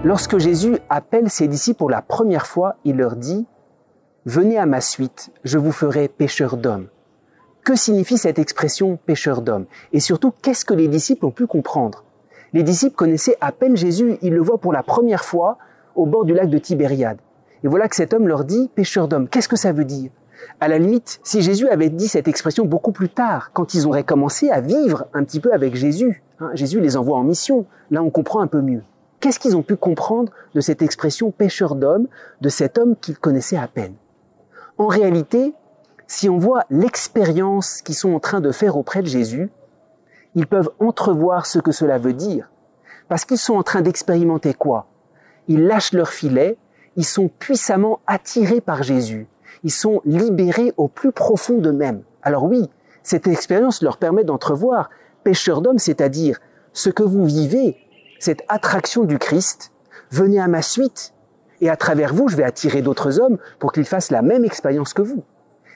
Lorsque Jésus appelle ses disciples pour la première fois, il leur dit « Venez à ma suite, je vous ferai pêcheurs d'hommes ». Que signifie cette expression « pêcheurs d'hommes » ? Et surtout, qu'est-ce que les disciples ont pu comprendre ? Les disciples connaissaient à peine Jésus, ils le voient pour la première fois au bord du lac de Tibériade. Et voilà que cet homme leur dit « pêcheurs d'hommes ». Qu'est-ce que ça veut dire ? À la limite, si Jésus avait dit cette expression beaucoup plus tard, quand ils auraient commencé à vivre un petit peu avec Jésus, Jésus les envoie en mission, là on comprend un peu mieux. Qu'est-ce qu'ils ont pu comprendre de cette expression « pêcheur d'hommes », de cet homme qu'ils connaissaient à peine ? En réalité, si on voit l'expérience qu'ils sont en train de faire auprès de Jésus, ils peuvent entrevoir ce que cela veut dire. Parce qu'ils sont en train d'expérimenter quoi ? Ils lâchent leur filet, ils sont puissamment attirés par Jésus. Ils sont libérés au plus profond d'eux-mêmes. Alors oui, cette expérience leur permet d'entrevoir pêcheurs d'hommes, c'est-à-dire ce que vous vivez, cette attraction du Christ, venez à ma suite, et à travers vous, je vais attirer d'autres hommes pour qu'ils fassent la même expérience que vous.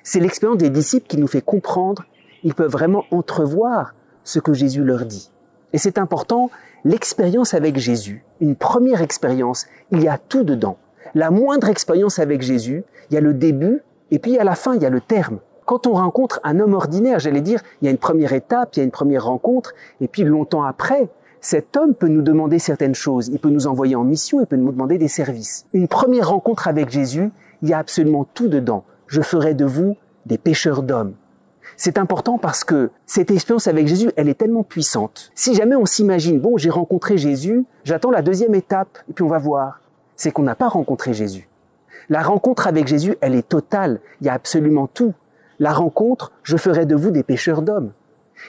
C'est l'expérience des disciples qui nous fait comprendre, ils peuvent vraiment entrevoir ce que Jésus leur dit. Et c'est important, l'expérience avec Jésus, une première expérience, il y a tout dedans. La moindre expérience avec Jésus, il y a le début, et puis à la fin, il y a le terme. Quand on rencontre un homme ordinaire, j'allais dire, il y a une première étape, il y a une première rencontre, et puis longtemps après, cet homme peut nous demander certaines choses, il peut nous envoyer en mission, il peut nous demander des services. Une première rencontre avec Jésus, il y a absolument tout dedans. Je ferai de vous des pêcheurs d'hommes. C'est important parce que cette expérience avec Jésus, elle est tellement puissante. Si jamais on s'imagine, bon, j'ai rencontré Jésus, j'attends la deuxième étape, et puis on va voir. C'est qu'on n'a pas rencontré Jésus. La rencontre avec Jésus, elle est totale, il y a absolument tout. La rencontre, je ferai de vous des pêcheurs d'hommes.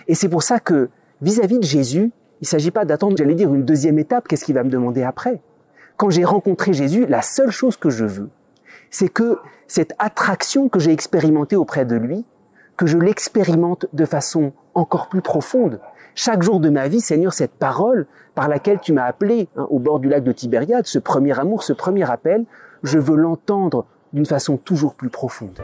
Et c'est pour ça que, vis-à-vis de Jésus, il ne s'agit pas d'attendre, j'allais dire, une deuxième étape, qu'est-ce qu'il va me demander après ? Quand j'ai rencontré Jésus, la seule chose que je veux, c'est que cette attraction que j'ai expérimentée auprès de lui, que je l'expérimente de façon encore plus profonde. Chaque jour de ma vie, Seigneur, cette parole par laquelle tu m'as appelé au bord du lac de Tibériade, ce premier amour, ce premier appel, je veux l'entendre d'une façon toujours plus profonde.